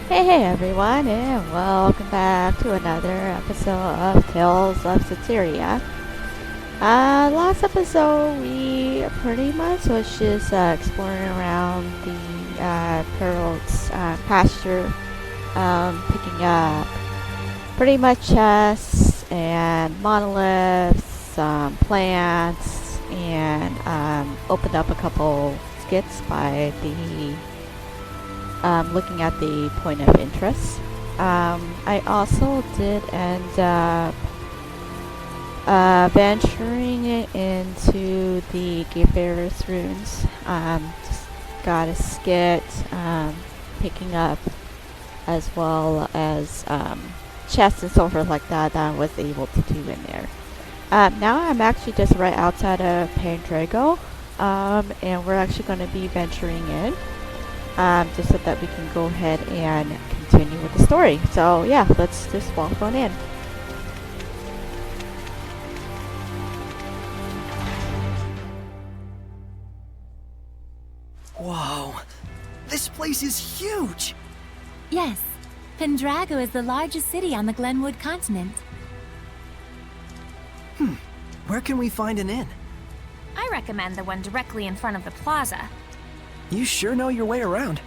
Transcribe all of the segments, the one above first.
Hey everyone, and welcome back to another episode of Tales of Zestiria. Last episode we pretty much was just exploring around the Pearl's pasture, picking up pretty much chests and monoliths, some plants, and opened up a couple skits by the looking at the point of interest. I also did end up venturing into the Gearbearer's runes. Just got a skit, picking up as well as chests and so forth like that I was able to do in there. Now I'm actually just right outside of Pendrago, and we're actually going to be venturing in. Just so that we can go ahead and continue with the story. So yeah, let's just walk on in. Whoa, this place is huge! Yes, Pendrago is the largest city on the Glenwood continent. Where can we find an inn? I recommend the one directly in front of the plaza. You sure know your way around.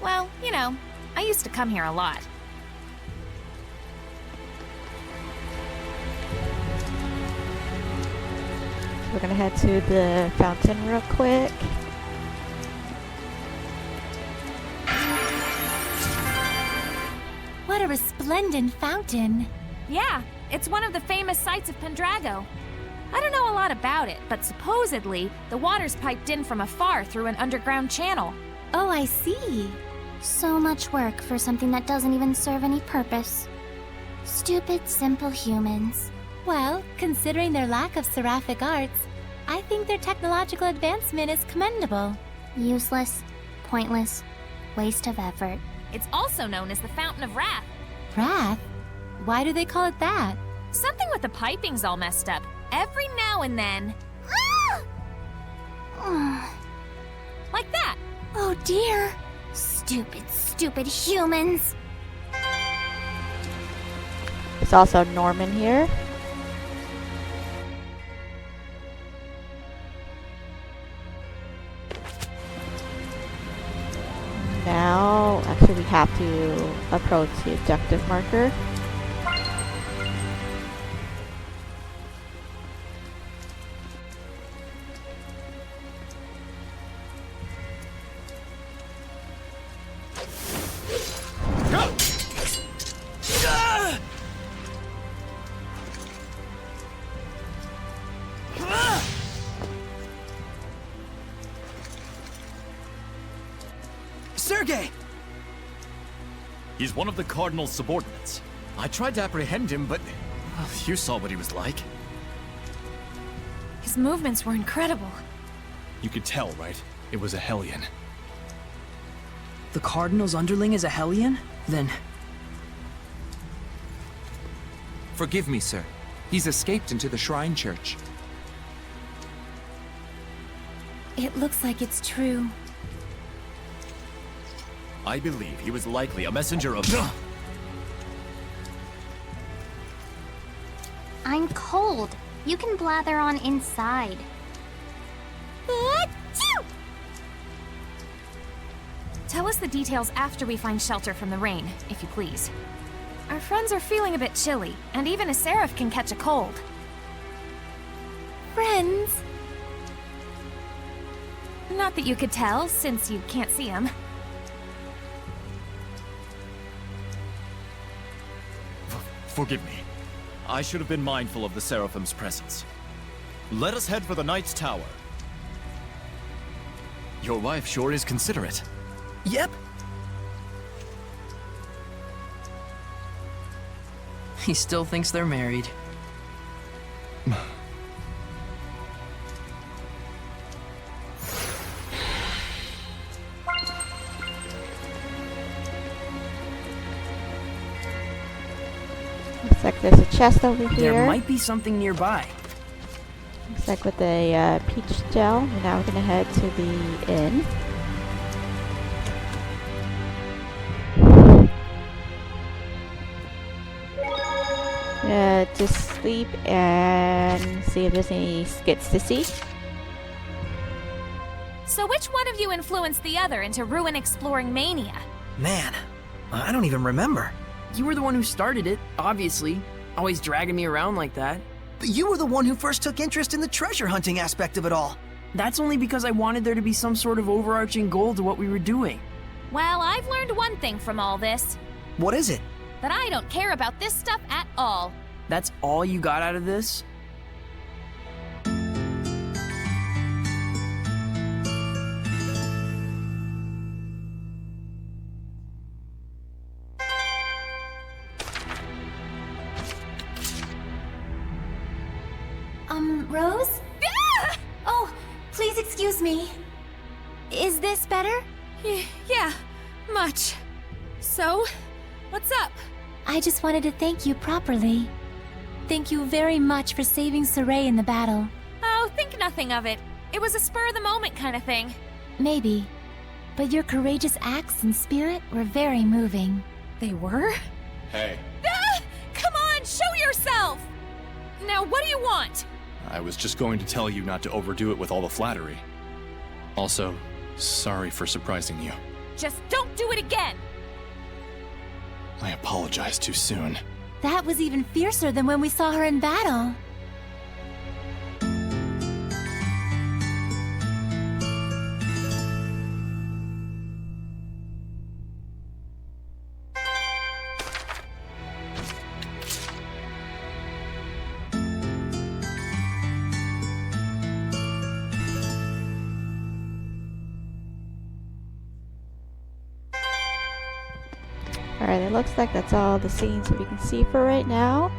Well, you know, I used to come here a lot. We're gonna head to the fountain real quick. What a resplendent fountain! Yeah, it's one of the famous sights of Pendrago. I don't know a lot about it, but supposedly, the water's piped in from afar through an underground channel. Oh, I see. So much work for something that doesn't even serve any purpose. Stupid, simple humans. Well, considering their lack of seraphic arts, I think their technological advancement is commendable. Useless, pointless, waste of effort. It's also known as the Fountain of Wrath. Wrath? Why do they call it that? Something with the piping's all messed up. Every now and then. Like that. Oh dear. Stupid, stupid humans. There's also Norman here. Now, actually we have to approach the objective marker. Sergei! He's one of the Cardinal's subordinates. I tried to apprehend him, but well, you saw what he was like. His movements were incredible. You could tell, right? It was a Hellion. The Cardinal's underling is a Hellion? Then... Forgive me, sir. He's escaped into the Shrine Church. It looks like it's true. I believe he was likely a messenger of... I'm cold. You can blather on inside. Tell us the details after we find shelter from the rain, if you please. Our friends are feeling a bit chilly, and even a seraph can catch a cold. Friends? Not that you could tell, since you can't see them. Forgive me. I should have been mindful of the Seraphim's presence. Let us head for the Knight's Tower. Your wife sure is considerate. Yep. He still thinks they're married. Looks like there's a chest over here. There might be something nearby. Looks like with a peach gel. And now we're gonna head to the inn. gonna just sleep and see if there's any skits to see. So which one of you influenced the other into ruin exploring mania? Man, I don't even remember. You were the one who started it, obviously. Always dragging me around like that. But you were the one who first took interest in the treasure hunting aspect of it all. That's only because I wanted there to be some sort of overarching goal to what we were doing. Well, I've learned one thing from all this. What is it? That I don't care about this stuff at all. That's all you got out of this? Rose? Ah! Oh, please excuse me. Is this better? Yeah, much. So, what's up? I just wanted to thank you properly. Thank you very much for saving Saray in the battle. Oh, think nothing of it. It was a spur-of-the-moment kind of thing. Maybe. But your courageous acts and spirit were very moving. They were? Hey, Ah! Come on, show yourself! Now, what do you want? I was just going to tell you not to overdo it with all the flattery. Also, sorry for surprising you. Just don't do it again! I apologize too soon. That was even fiercer than when we saw her in battle. Alright, it looks like that's all the scenes that we can see for right now.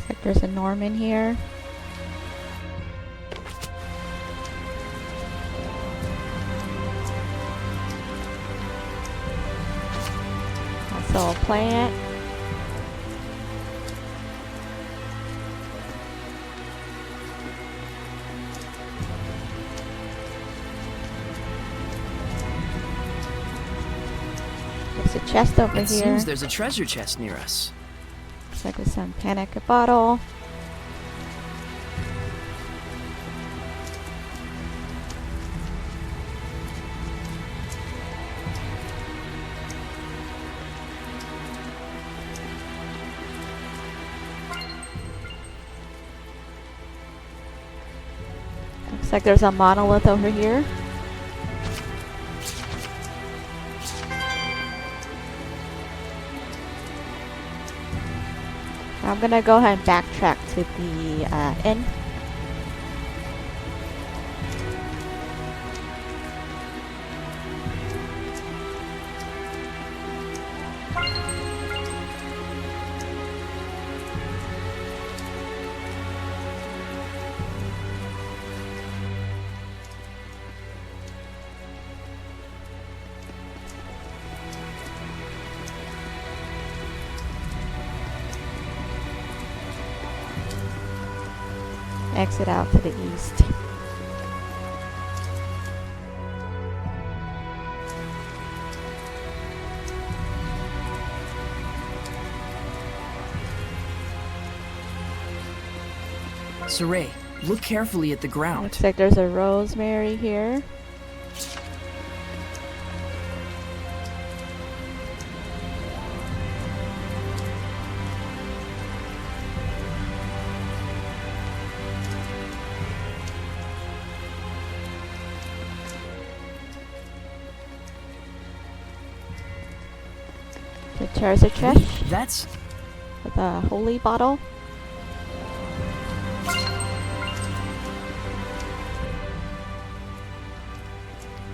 Looks like there's a Norman here. Also a plant. There's a chest over It here. seems there's a treasure chest near us. Looks like there's some panic bottle. Looks like there's a monolith over here. I'm gonna go ahead and backtrack to the inn. Exit out to the east. Saray, look carefully at the ground. Looks like there's a rosemary here. The treasure chest That's... with a holy bottle.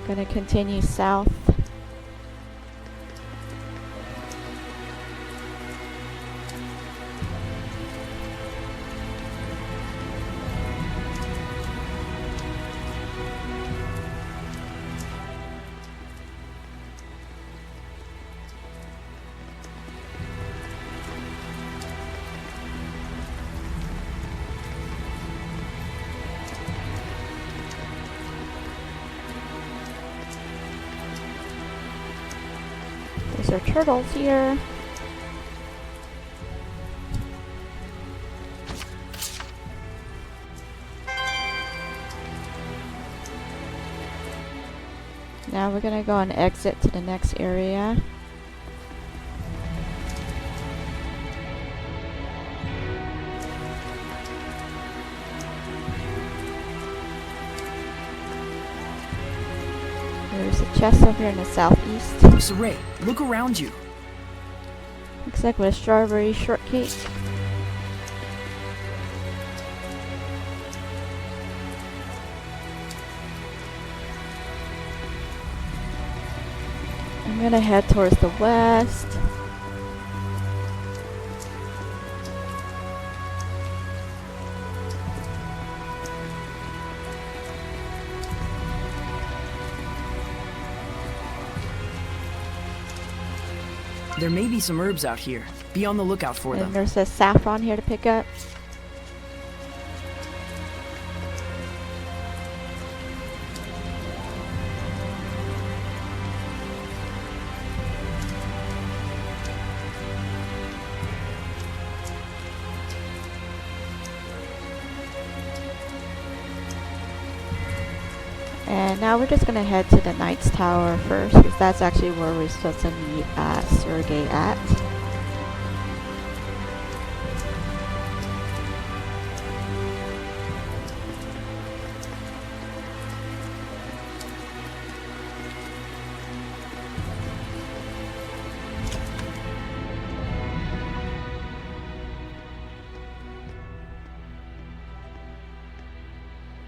Gonna continue south. lesser turtles here. Now we're gonna go and exit to the next area. There's a chest over here in the southeast. So Ray, look around you. Looks like with a strawberry shortcake. I'm gonna head towards the west. There may be some herbs out here. Be on the lookout for And them. there's a saffron here to pick up. And now we're just gonna head to the Knight's Tower first, because that's actually where we're supposed to meet Sergei at.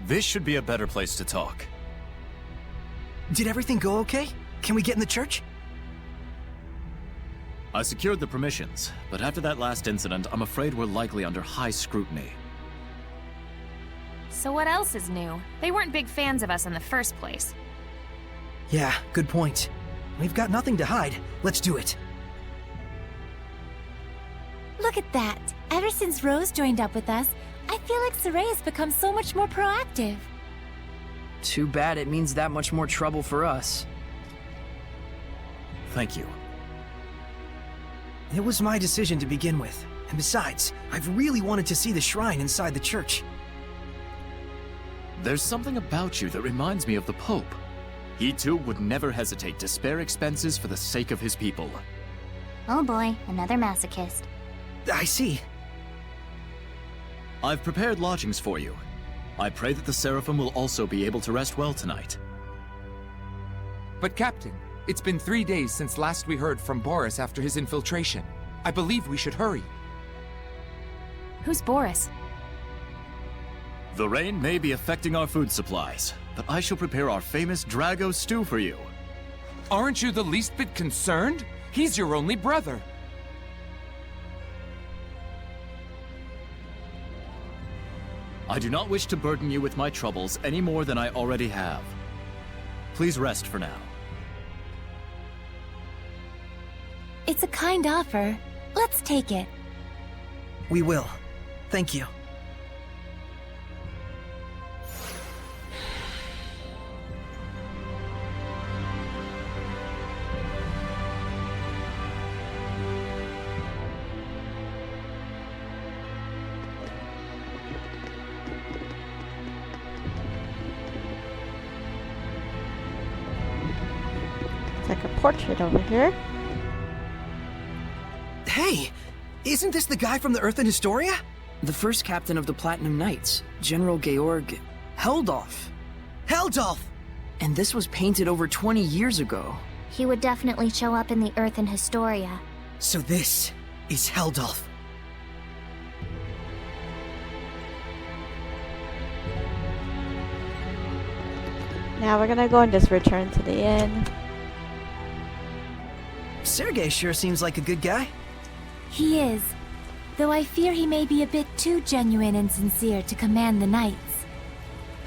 This should be a better place to talk. Did everything go okay? Can we get in the church? I secured the permissions, but after that last incident, I'm afraid we're likely under high scrutiny. So what else is new? They weren't big fans of us in the first place. Yeah, good point. We've got nothing to hide. Let's do it. Look at that! Ever since Rose joined up with us, I feel like Saray has become so much more proactive. Too bad it means that much more trouble for us. Thank you. It was my decision to begin with. And besides, I've really wanted to see the shrine inside the church. There's something about you that reminds me of the Pope. He too would never hesitate to spare expenses for the sake of his people. Oh boy, another masochist. I see. I've prepared lodgings for you. I pray that the Seraphim will also be able to rest well tonight. But Captain, it's been 3 days since last we heard from Boris after his infiltration. I believe we should hurry. Who's Boris? The rain may be affecting our food supplies, but I shall prepare our famous Drago stew for you. Aren't you the least bit concerned? He's your only brother. I do not wish to burden you with my troubles any more than I already have. Please rest for now. It's a kind offer. Let's take it. We will. Thank you. It's like a portrait over here. Hey! Isn't this the guy from the Earth and Historia? The first captain of the Platinum Knights, General Georg Heldolf. Heldolf! And this was painted over 20 years ago. He would definitely show up in the Earth and Historia. So this is Heldolf. Now we're gonna go and just return to the inn. Sergei sure seems like a good guy. He is. Though I fear he may be a bit too genuine and sincere to command the Knights.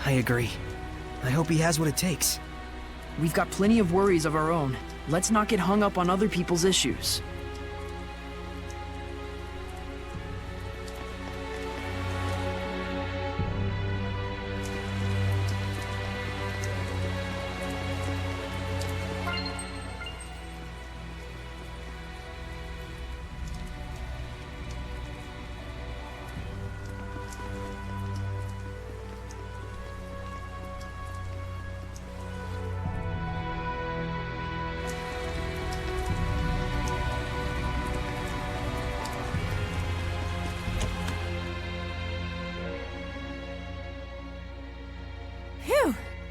I agree. I hope he has what it takes. We've got plenty of worries of our own. Let's not get hung up on other people's issues.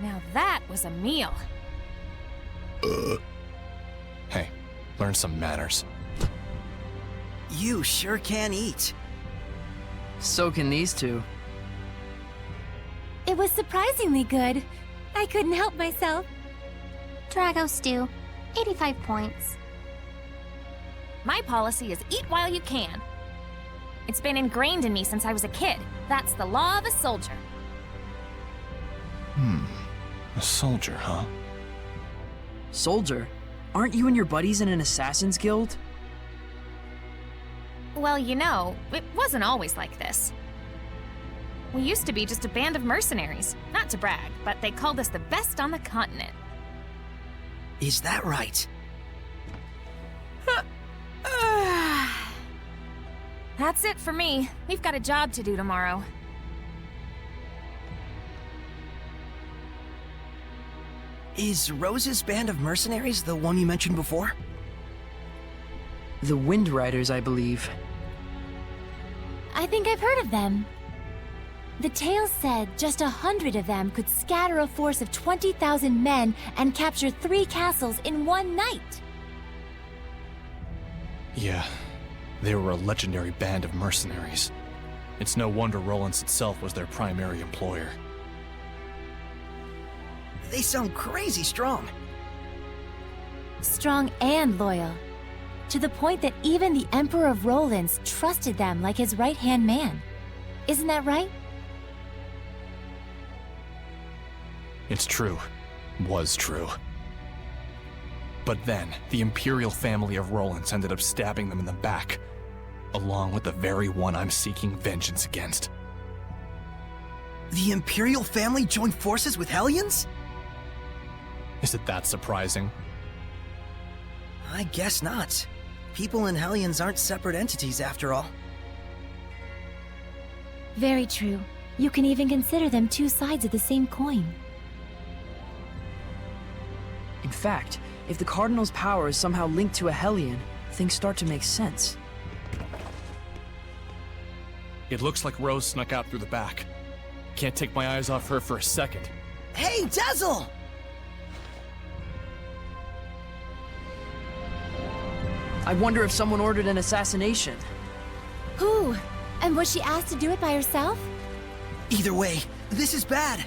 Now that was a meal. Hey, learn some manners. You sure can eat. So can these two. It was surprisingly good. I couldn't help myself. Drago stew, 85 points. My policy is eat while you can. It's been ingrained in me since I was a kid. That's the law of a soldier. A soldier, huh? Soldier? Aren't you and your buddies in an assassin's guild? Well, you know, it wasn't always like this. We used to be just a band of mercenaries. Not to brag, but they called us the best on the continent. Is that right? That's it for me. We've got a job to do tomorrow. Is Rose's band of mercenaries the one you mentioned before? The Wind Riders, I believe. I think I've heard of them. The tales said just 100 of them could scatter a force of 20,000 men and capture 3 castles in one night. Yeah, they were a legendary band of mercenaries. It's no wonder Rollins itself was their primary employer. They sound crazy strong. Strong and loyal. To the point that even the Emperor of Rollins trusted them like his right-hand man. Isn't that right? It's true. Was true. But then, the Imperial family of Rollins ended up stabbing them in the back, along with the very one I'm seeking vengeance against. The Imperial family joined forces with Hellions? Is it that surprising? I guess not. People and Hellions aren't separate entities after all. Very true. You can even consider them 2 sides of the same coin. In fact, if the Cardinal's power is somehow linked to a Hellion, things start to make sense. It looks like Rose snuck out through the back. Can't take my eyes off her for a second. Hey, Dazzle! I wonder if someone ordered an assassination. Who? And was she asked to do it by herself? Either way, this is bad.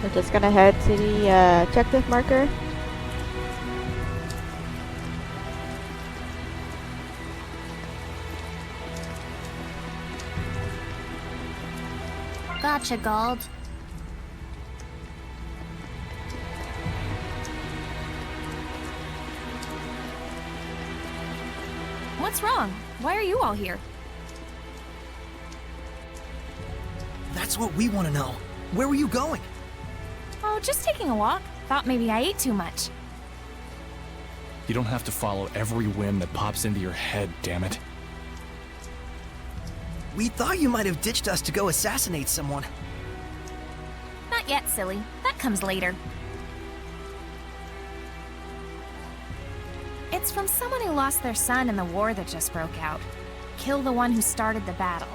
We're just gonna head to the objective marker. Gotcha, Gald. What's wrong? Why are you all here? That's what we want to know. Where were you going? Oh, just taking a walk. Thought maybe I ate too much. You don't have to follow every whim that pops into your head, damn it. We thought you might have ditched us to go assassinate someone. Not yet, silly. That comes later. It's from someone who lost their son in the war that just broke out. Kill the one who started the battle.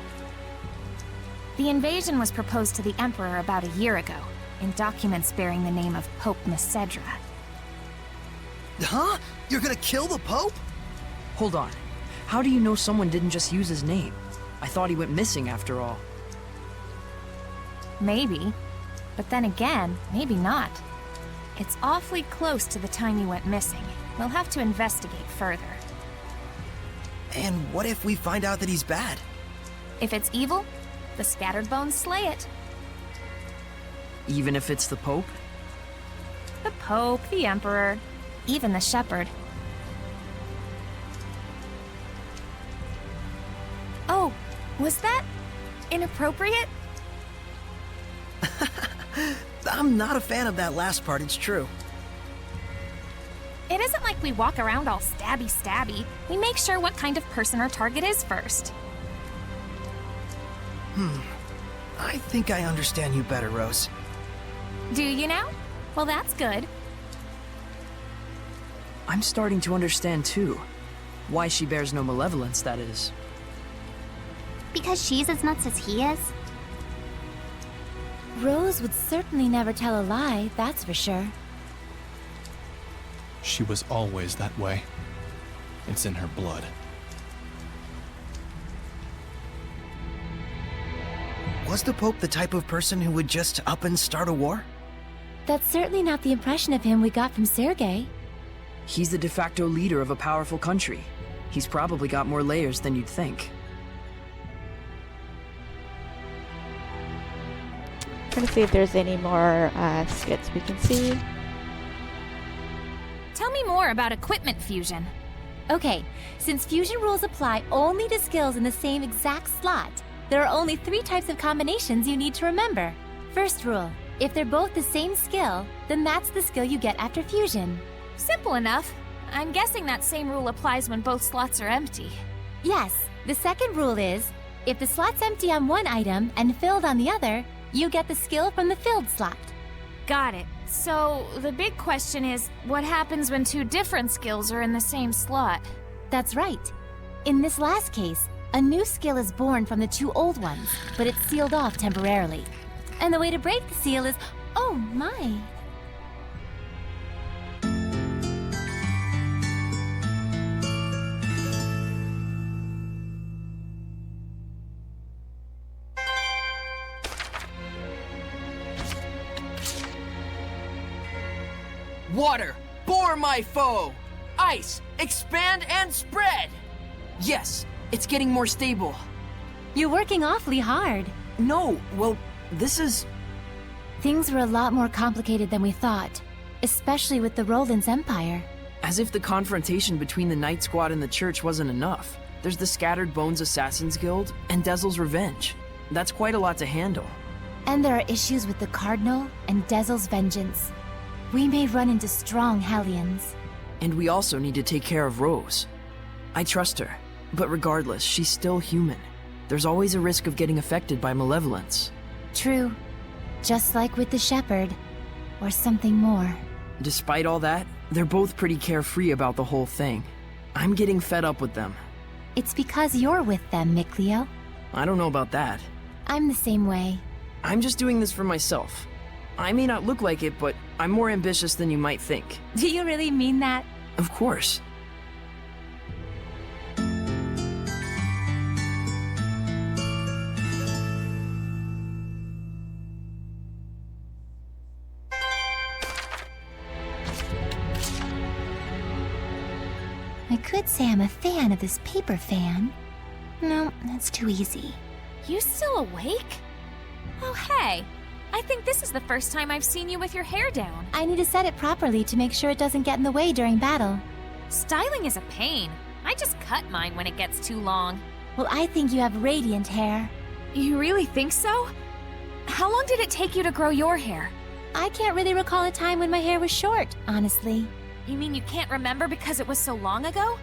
The invasion was proposed to the Emperor about a year ago, in documents bearing the name of Pope Macedra. Huh? You're gonna kill the Pope? Hold on. How do you know someone didn't just use his name? I thought he went missing after all. Maybe. But then again, maybe not. It's awfully close to the time he went missing. We'll have to investigate further. And what if we find out that he's bad? If it's evil, the scattered bones slay it. Even if it's the Pope? The Pope, the Emperor, even the Shepherd. Oh, was that inappropriate? I'm not a fan of that last part, it's true. It isn't like we walk around all stabby-stabby. We make sure what kind of person our target is first. I think I understand you better, Rose. Do you now? Well, that's good. I'm starting to understand too. Why she bears no malevolence, that is. Because she's as nuts as he is? Rose would certainly never tell a lie, that's for sure. She was always that way. It's in her blood. Was the Pope the type of person who would just up and start a war? That's certainly not the impression of him we got from Sergei. He's the de facto leader of a powerful country. He's probably got more layers than you'd think. We're gonna see if there's any more skits we can see. Tell me more about equipment fusion. Okay, since fusion rules apply only to skills in the same exact slot, there are only 3 types of combinations you need to remember. First rule, if they're both the same skill, then that's the skill you get after fusion. Simple enough. I'm guessing that same rule applies when both slots are empty. Yes, the second rule is, if the slot's empty on one item and filled on the other, you get the skill from the filled slot. Got it. So, the big question is, what happens when 2 different skills are in the same slot? That's right. In this last case, a new skill is born from the 2 old ones, but it's sealed off temporarily. And the way to break the seal is... oh my! Water, bore my foe! Ice, expand and spread! Yes, it's getting more stable. You're working awfully hard. No, well, this is... Things were a lot more complicated than we thought, especially with the Roland's Empire. As if the confrontation between the Night Squad and the Church wasn't enough. There's the Scattered Bones Assassins Guild, and Dezel's Revenge. That's quite a lot to handle. And there are issues with the Cardinal and Dezel's Vengeance. We may run into strong Hellions. And we also need to take care of Rose. I trust her, but regardless, she's still human. There's always a risk of getting affected by malevolence. True. Just like with the Shepherd. Or something more. Despite all that, they're both pretty carefree about the whole thing. I'm getting fed up with them. It's because you're with them, Mikleo. I don't know about that. I'm the same way. I'm just doing this for myself. I may not look like it, but I'm more ambitious than you might think. Do you really mean that? Of course. I could say I'm a fan of this paper fan. No, that's too easy. You still awake? Oh, hey. I think this is the first time I've seen you with your hair down. I need to set it properly to make sure it doesn't get in the way during battle. Styling is a pain. I just cut mine when it gets too long. Well, I think you have radiant hair. You really think so? How long did it take you to grow your hair? I can't really recall a time when my hair was short, honestly. You mean you can't remember because it was so long ago?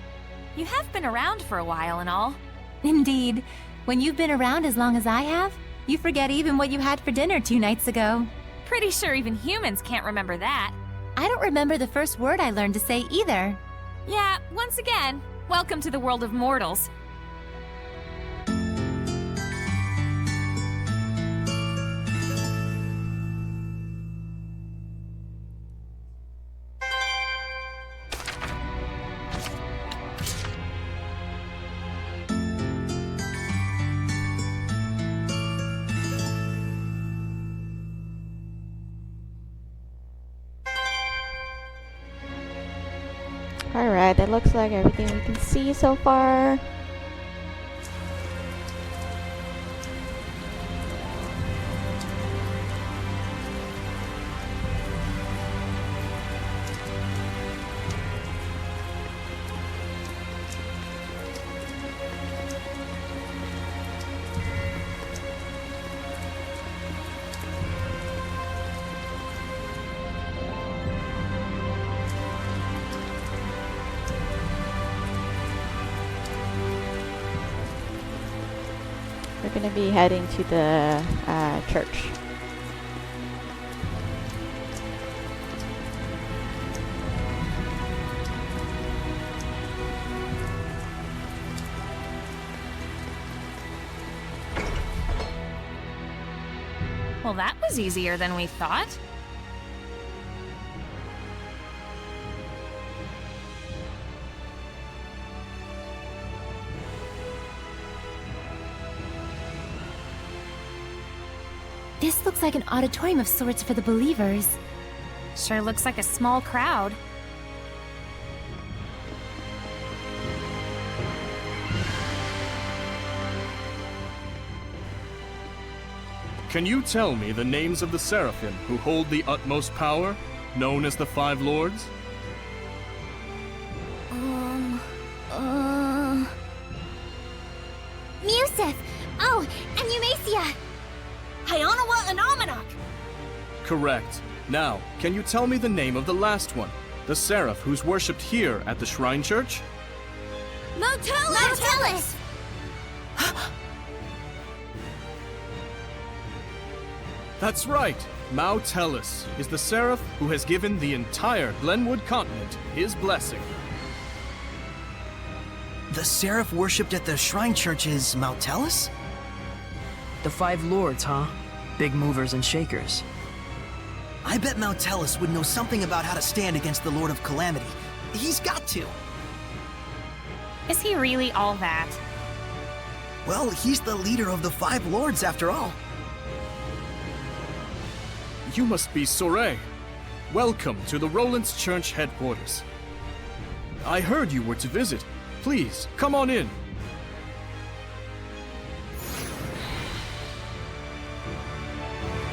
You have been around for a while and all. Indeed. When you've been around as long as I have, you forget even what you had for dinner 2 nights ago. Pretty sure even humans can't remember that. I don't remember the first word I learned to say either. Yeah, once again, welcome to the world of mortals. Alright, that looks like everything we can see so far. We're going to be heading to the church. Well, that was easier than we thought. This looks like an auditorium of sorts for the believers. Sure looks like a small crowd. Can you tell me the names of the Seraphim who hold the utmost power, known as the Five Lords? Museth! Oh, and Eumacia! Hyanawa and Amanok! Correct. Now, can you tell me the name of the last one? The Seraph who's worshipped here at the Shrine Church? Motelis! That's right! Mao Tellus is the Seraph who has given the entire Glenwood continent his blessing. The Seraph worshipped at the Shrine Church is Motelis? The Five Lords, huh? Big movers and shakers. I bet Motelis would know something about how to stand against the Lord of Calamity. He's got to. Is he really all that? Well, he's the leader of the Five Lords after all. You must be Soray. Welcome to the Roland's Church headquarters. I heard you were to visit. Please, come on in.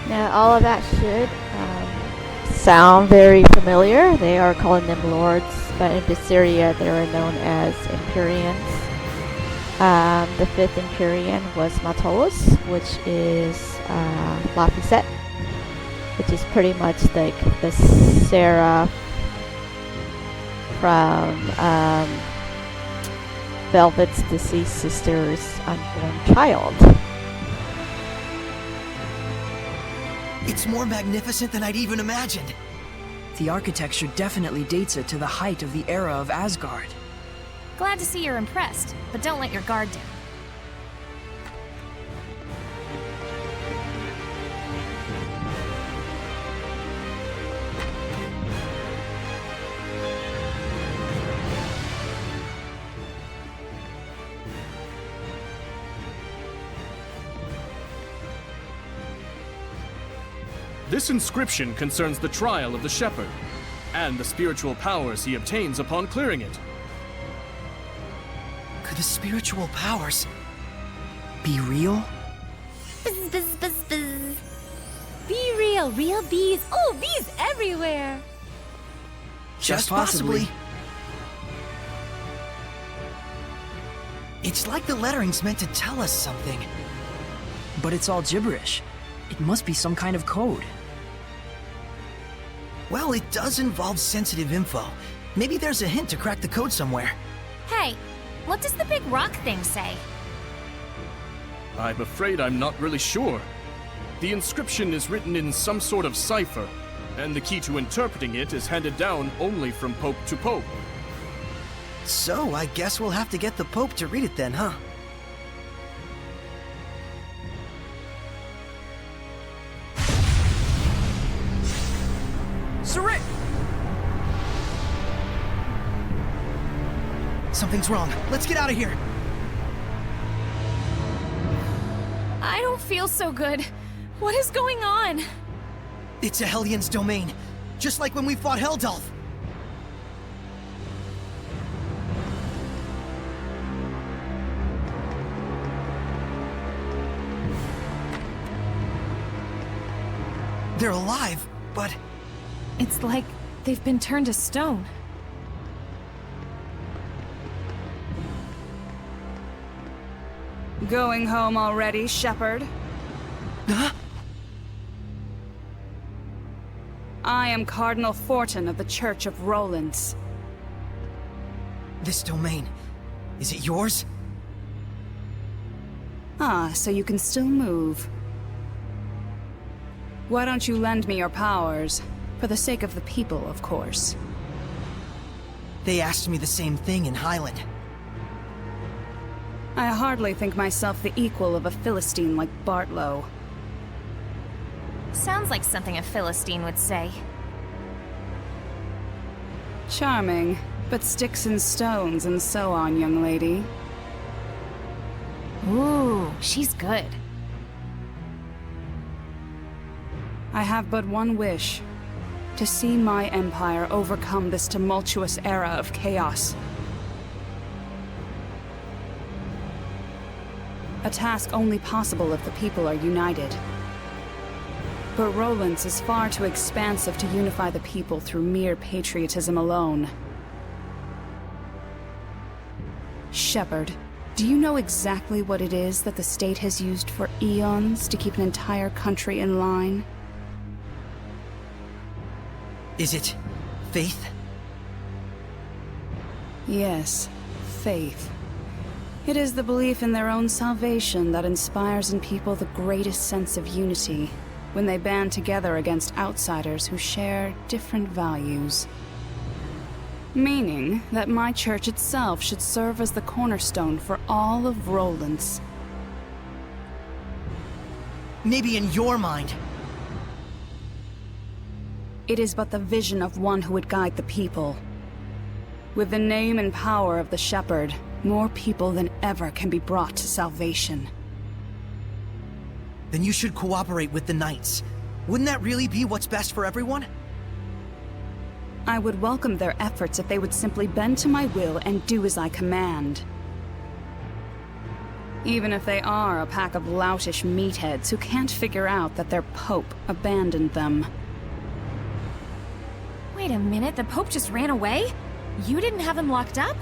Now, all of that should sound very familiar. They are calling them lords, but in Zestiria they were known as Empyreans. The fifth Empyrean was Matolos, which is Laphicet, which is pretty much like the Seraph from Velvet's deceased sister's unborn child. It's more magnificent than I'd even imagined. The architecture definitely dates it to the height of the era of Asgard. Glad to see you're impressed, but don't let your guard down. This inscription concerns the trial of the shepherd, and the spiritual powers he obtains upon clearing it. Could the spiritual powers... Be real? Buzz, buzz, buzz, buzz. Be real, real bees. Oh, bees everywhere. Just possibly. It's like the lettering's meant to tell us something. But it's all gibberish. It must be some kind of code. Well, it does involve sensitive info. Maybe there's a hint to crack the code somewhere. Hey, what does the big rock thing say? I'm afraid I'm not really sure. The inscription is written in some sort of cipher, and the key to interpreting it is handed down only from Pope to Pope. So, I guess we'll have to get the Pope to read it then, huh? Soray! Something's wrong. Let's get out of here. I don't feel so good. What is going on? It's a Hellions domain, just like when we fought Heldalf. They're alive, but... It's like they've been turned to stone. Going home already, Shepherd? Huh? I am Cardinal Fortin of the Church of Roland's. This domain, is it yours? Ah, so you can still move. Why don't you lend me your powers? For the sake of the people, of course. They asked me the same thing in Highland. I hardly think myself the equal of a Philistine like Bartlow. Sounds like something a Philistine would say. Charming, but sticks and stones and so on, young lady. Ooh, she's good. I have but one wish. To see my empire overcome this tumultuous era of chaos. A task only possible if the people are united. But Roland's is far too expansive to unify the people through mere patriotism alone. Shepherd, do you know exactly what it is that the state has used for eons to keep an entire country in line? Is it faith? Yes, faith. It is the belief in their own salvation that inspires in people the greatest sense of unity when they band together against outsiders who share different values. Meaning that my church itself should serve as the cornerstone for all of Roland's. Maybe in your mind. It is but the vision of one who would guide the people. With the name and power of the Shepherd, more people than ever can be brought to salvation. Then you should cooperate with the Knights. Wouldn't that really be what's best for everyone? I would welcome their efforts if they would simply bend to my will and do as I command. Even if they are a pack of loutish meatheads who can't figure out that their Pope abandoned them. Wait a minute, the Pope just ran away? You didn't have him locked up?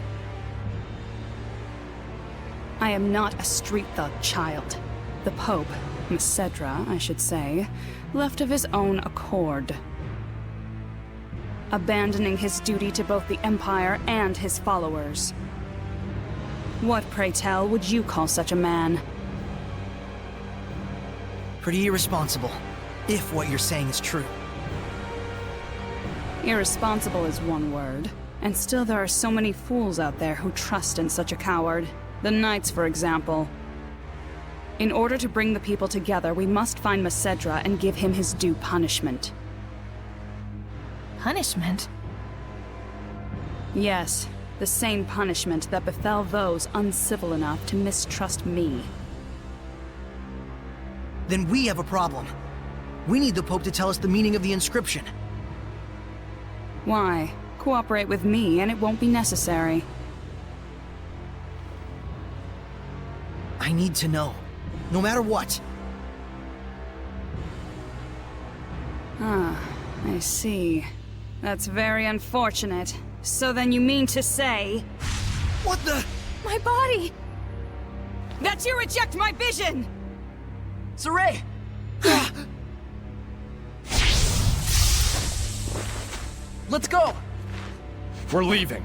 I am not a street thug child. The Pope, Cedra, I should say, left of his own accord. Abandoning his duty to both the Empire and his followers. What, pray tell, would you call such a man? Pretty irresponsible, if what you're saying is true. Irresponsible is one word, and still there are so many fools out there who trust in such a coward. The Knights, for example. In order to bring the people together, we must find Cedra and give him his due punishment. Punishment? Yes, the same punishment that befell those uncivil enough to mistrust me. Then we have a problem. We need the Pope to tell us the meaning of the inscription. Why? Cooperate with me and it won't be necessary. I need to know. No matter what. Ah, I see. That's very unfortunate. So then you mean to say... What the? My body! that you reject my vision! Saray! Let's go! We're leaving.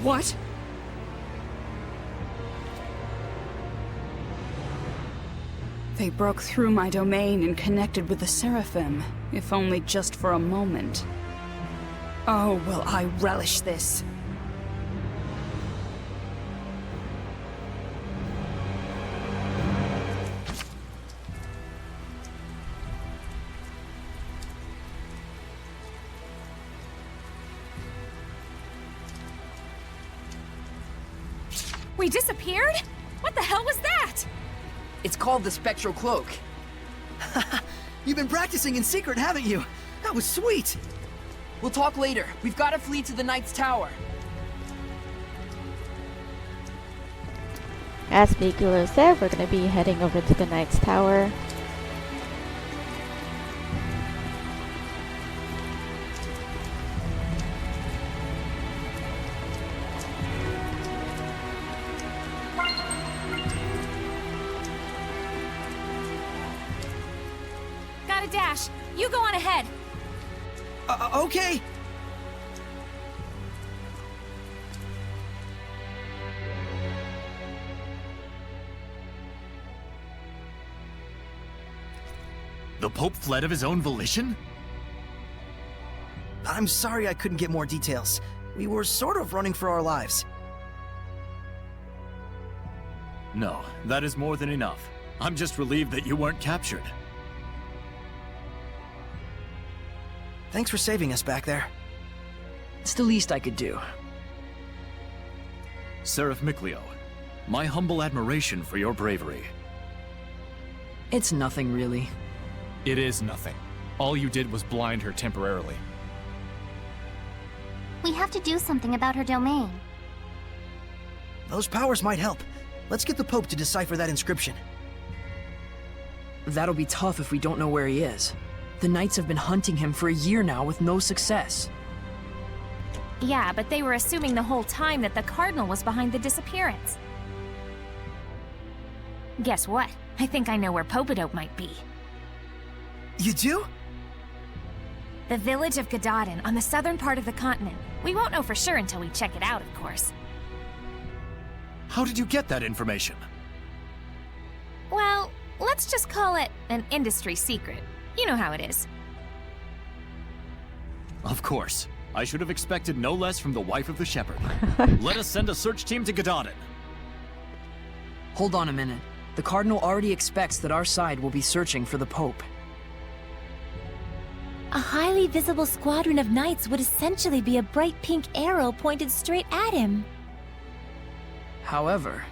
What? They broke through my domain and connected with the Seraphim, if only just for a moment. Oh, will I relish this. We disappeared? What the hell was that? It's called the Spectral Cloak. You've been practicing in secret, haven't you? That was sweet! We'll talk later. We've got to flee to the Knight's Tower. As Mikulo said, we're going to be heading over to the Knight's Tower. Got a dash. You go on ahead. Okay. The Pope fled of his own volition? I'm sorry I couldn't get more details. We were sort of running for our lives. No, that is more than enough. I'm just relieved that you weren't captured. Thanks for saving us back there. It's the least I could do. Seraph Miclio, my humble admiration for your bravery. It's nothing, really. It is nothing. All you did was blind her temporarily. We have to do something about her domain. Those powers might help. Let's get the Pope to decipher that inscription. That'll be tough if we don't know where he is. The Knights have been hunting him for a year now with no success. Yeah, but they were assuming the whole time that the Cardinal was behind the disappearance. Guess what? I think I know where Popadope might be. You do? The village of Gadadin on the southern part of the continent. We won't know for sure until we check it out, of course. How did you get that information? Well, let's just call it an industry secret. You know how it is. Of course. I should have expected no less from the wife of the shepherd. Let us send a search team to Gadadin. Hold on a minute. The Cardinal already expects that our side will be searching for the Pope. A highly visible squadron of knights would essentially be a bright pink arrow pointed straight at him. However,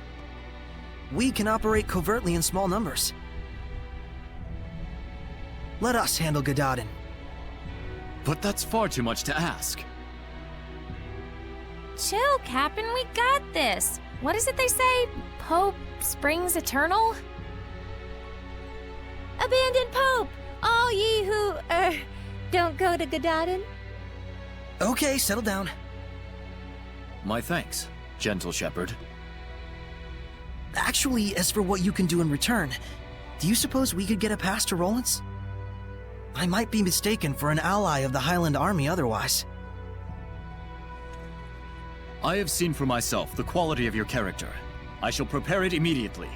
we can operate covertly in small numbers. Let us handle Gadadin. But that's far too much to ask. Chill, Captain, we got this. What is it they say? Pope springs eternal? Abandon Pope! All ye who, don't go to Gadadin. Okay, settle down. My thanks, gentle shepherd. Actually, as for what you can do in return, do you suppose we could get a pass to Rollins? I might be mistaken for an ally of the Highland Army otherwise. I have seen for myself the quality of your character. I shall prepare it immediately.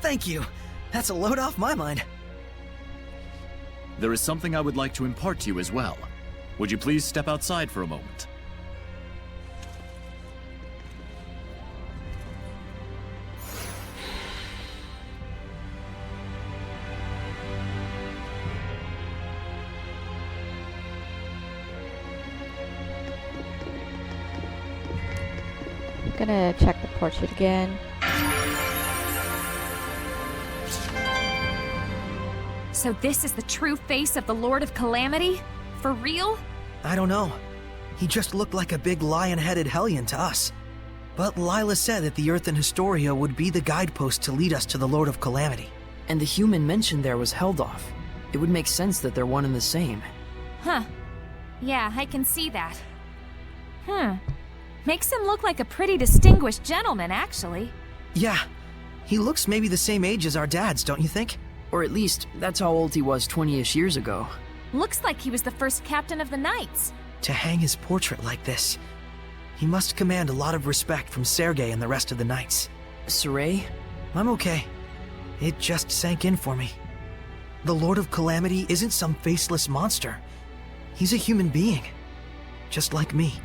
Thank you. That's a load off my mind. There is something I would like to impart to you as well. Would you please step outside for a moment? I'm gonna check the portrait again. So this is the true face of the Lord of Calamity? For real? I don't know. He just looked like a big lion-headed hellion to us. But Lila said that the Earthen Historia would be the guidepost to lead us to the Lord of Calamity. And the human mentioned there was Heldoff. It would make sense that they're one and the same. Huh. Yeah, I can see that. Makes him look like a pretty distinguished gentleman, actually. Yeah. He looks maybe the same age as our dads, don't you think? Or at least, that's how old he was 20-ish years ago. Looks like he was the first captain of the Knights. To hang his portrait like this, he must command a lot of respect from Sergei and the rest of the Knights. Saray? I'm okay. It just sank in for me. The Lord of Calamity isn't some faceless monster. He's a human being. Just like me.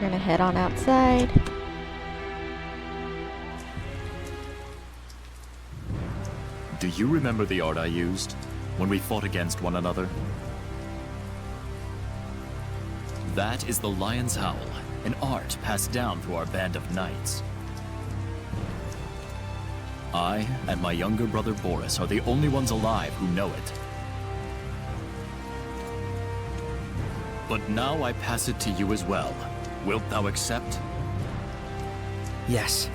We're gonna head on outside. Do you remember the art I used when we fought against one another? That is the Lion's Howl, an art passed down through our band of knights. I and my younger brother Boris are the only ones alive who know it. But now I pass it to you as well. Wilt thou accept? Yes.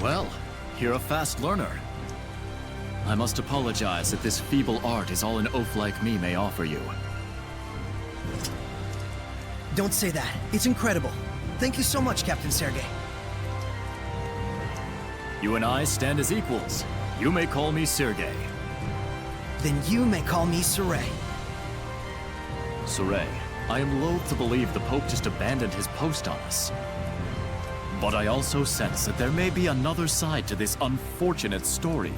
Well, you're a fast learner. I must apologize that this feeble art is all an oaf like me may offer you. Don't say that. It's incredible. Thank you so much, Captain Sergei. You and I stand as equals. You may call me Sergei. Then you may call me Saray. Saray, I am loath to believe the Pope just abandoned his post on us. But I also sense that there may be another side to this unfortunate story.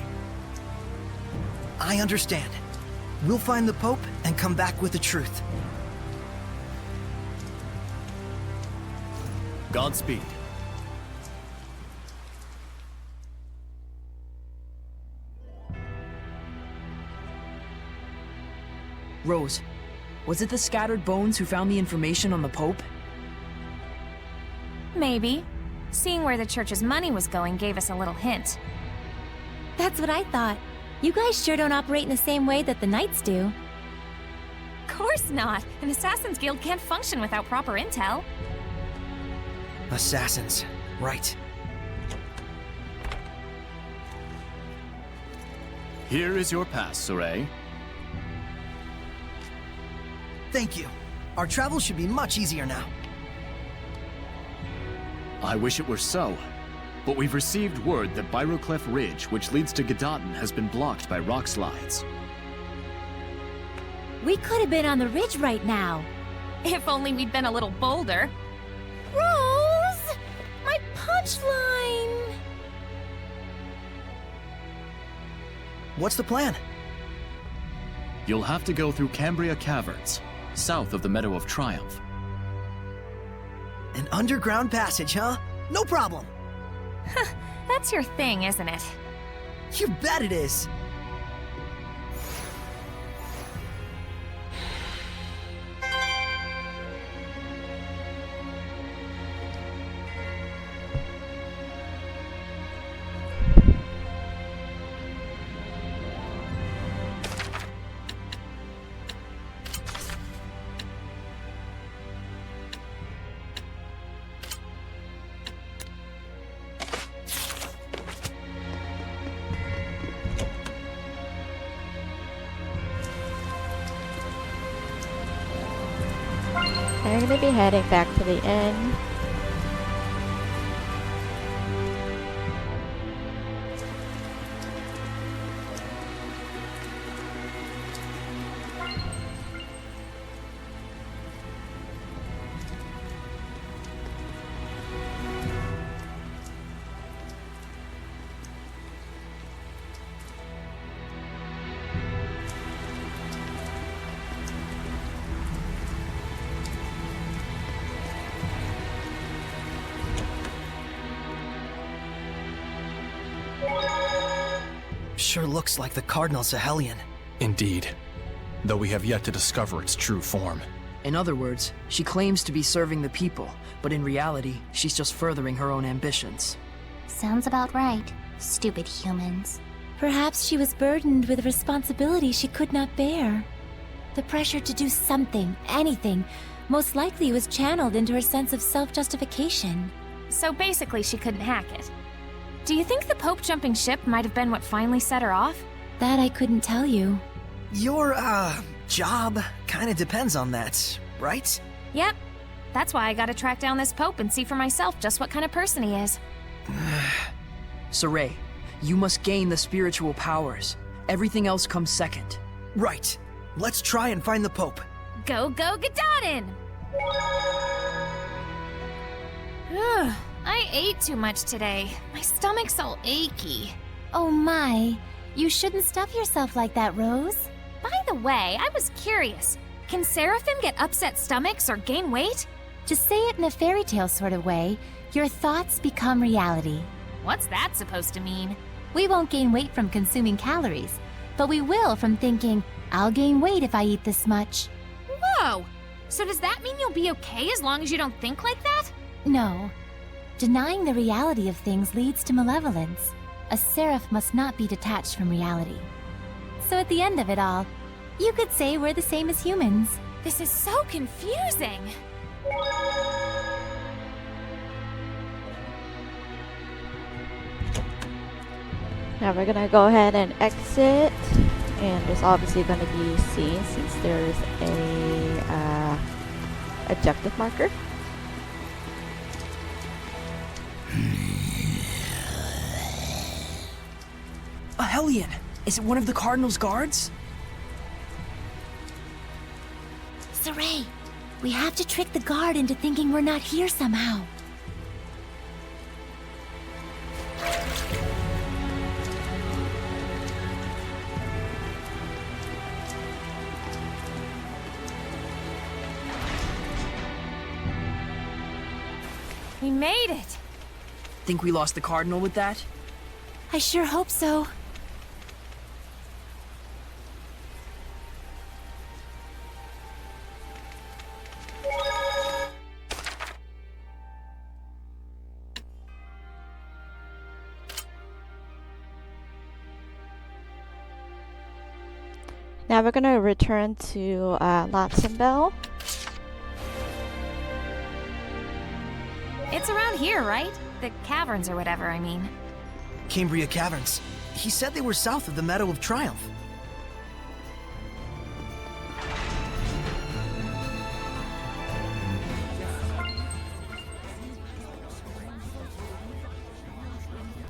I understand. We'll find the Pope and come back with the truth. Godspeed. Rose, was it the scattered bones who found the information on the Pope? Maybe. Seeing where the church's money was going gave us a little hint. That's what I thought. You guys sure don't operate in the same way that the Knights do. Course not! An Assassin's Guild can't function without proper intel. Assassins. Right. Here is your pass, Saray. Thank you. Our travel should be much easier now. I wish it were so. But we've received word that Byroclef Ridge, which leads to Gedaten, has been blocked by rock slides. We could have been on the ridge right now. If only we'd been a little bolder. Rose! My punchline! What's the plan? You'll have to go through Cambria Caverns, south of the Meadow of Triumph. An underground passage, huh? No problem. That's your thing, isn't it? You bet it is. They're going to be heading back to the inn. Sure looks like the Cardinal Sahelian. Indeed. Though we have yet to discover its true form. In other words, she claims to be serving the people, but in reality, she's just furthering her own ambitions. Sounds about right. Stupid humans. Perhaps she was burdened with a responsibility she could not bear. The pressure to do something, anything, most likely was channeled into her sense of self-justification. So basically she couldn't hack it. Do you think the Pope jumping ship might have been what finally set her off? That I couldn't tell you. Your, job kinda depends on that, right? Yep. That's why I gotta track down this Pope and see for myself just what kind of person he is. Saray, you must gain the spiritual powers. Everything else comes second. Right. Let's try and find the Pope. Go, go, Gedaten! Ugh, I ate too much today. My stomach's all achy. Oh my, you shouldn't stuff yourself like that, Rose. By the way, I was curious. Can Seraphim get upset stomachs or gain weight? To say it in a fairy tale sort of way, your thoughts become reality. What's that supposed to mean? We won't gain weight from consuming calories, but we will from thinking, I'll gain weight if I eat this much. Whoa! So does that mean you'll be okay as long as you don't think like that? No. Denying the reality of things leads to malevolence. A seraph must not be detached from reality. So at the end of it all, you could say we're the same as humans. This is so confusing! Now we're gonna go ahead and exit, and there's obviously gonna be scenes since there's a objective marker. A Hellion! Is it one of the Cardinal's guards? Saray, we have to trick the guard into thinking we're not here somehow. We made it! Think we lost the Cardinal with that? I sure hope so. Now we're gonna return to Bell. It's around here, right? The caverns or whatever, I mean. Cambria Caverns. He said they were south of the Meadow of Triumph.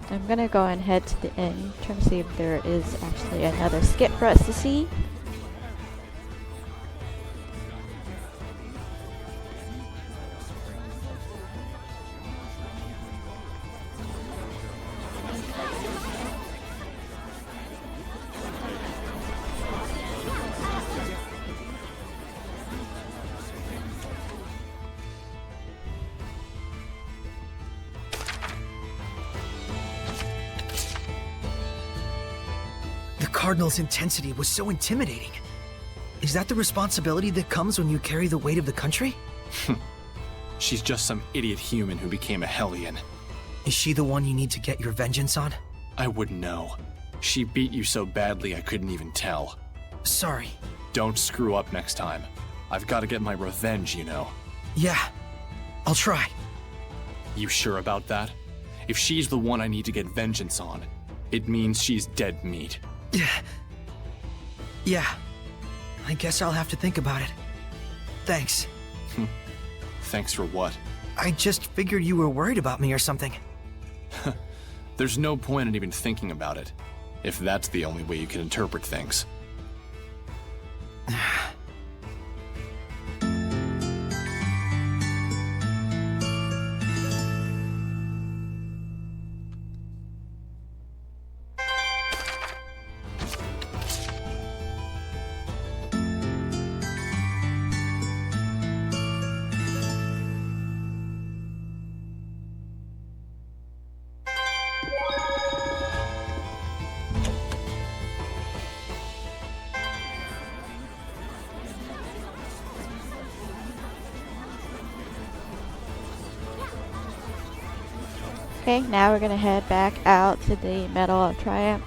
I'm gonna go and head to the inn, trying to see if there is actually another skit for us to see. The Cardinal's intensity was so intimidating. Is that the responsibility that comes when you carry the weight of the country? She's just some idiot human who became a Hellion. Is she the one you need to get your vengeance on? I wouldn't know. She beat you so badly I couldn't even tell. Sorry. Don't screw up next time. I've got to get my revenge, you know. Yeah, I'll try. You sure about that? If she's the one I need to get vengeance on, it means she's dead meat. Yeah. I guess I'll have to think about it. Thanks. Thanks for what? I just figured you were worried about me or something. There's no point in even thinking about it, if that's the only way you can interpret things. Okay, now we're gonna head back out to the Medal of Triumph.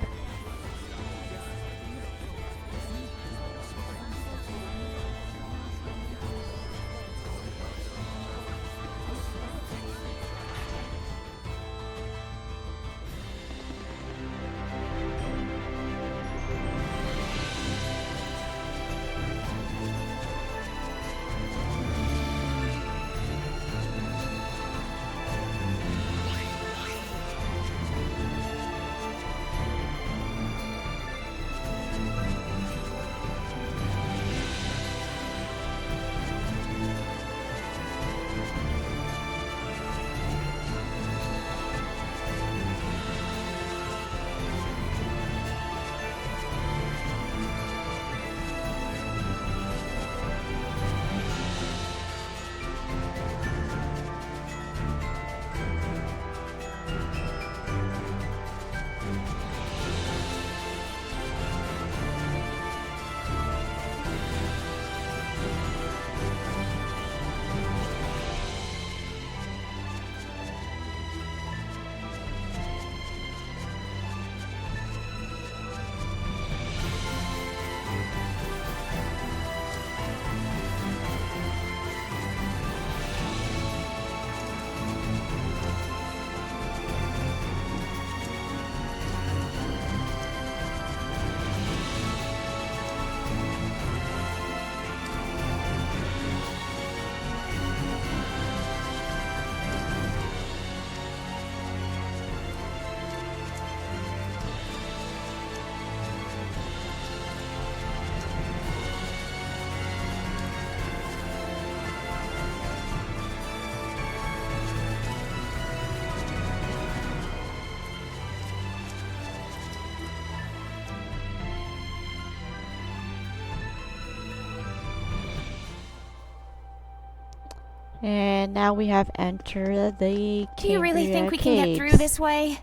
And now we have entered the Do you really think we Cambria can get through Caves. this way?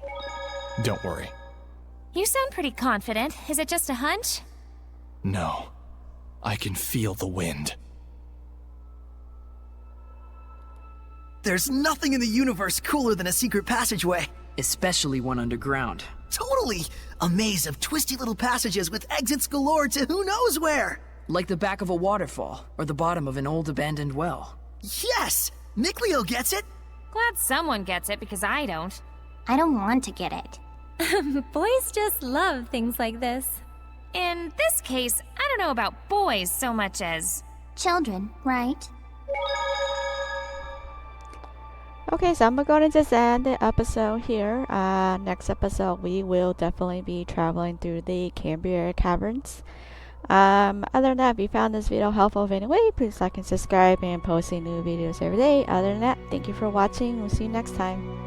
Don't worry. You sound pretty confident. Is it just a hunch? No. I can feel the wind. There's nothing in the universe cooler than a secret passageway. Especially one underground. Totally! A maze of twisty little passages with exits galore to who knows where! Like the back of a waterfall, or the bottom of an old abandoned well. Yes! Nickleo gets it! Glad someone gets it because I don't. I don't want to get it. Boys just love things like this. In this case, I don't know about boys so much as... Children, right? Okay, so I'm going to just end the episode here. Next episode, we will definitely be traveling through the Cambria Caverns. Other than that, if you found this video helpful in any way, please like and subscribe, and posting new videos every day. Other than that, thank you for watching. We'll see you next time.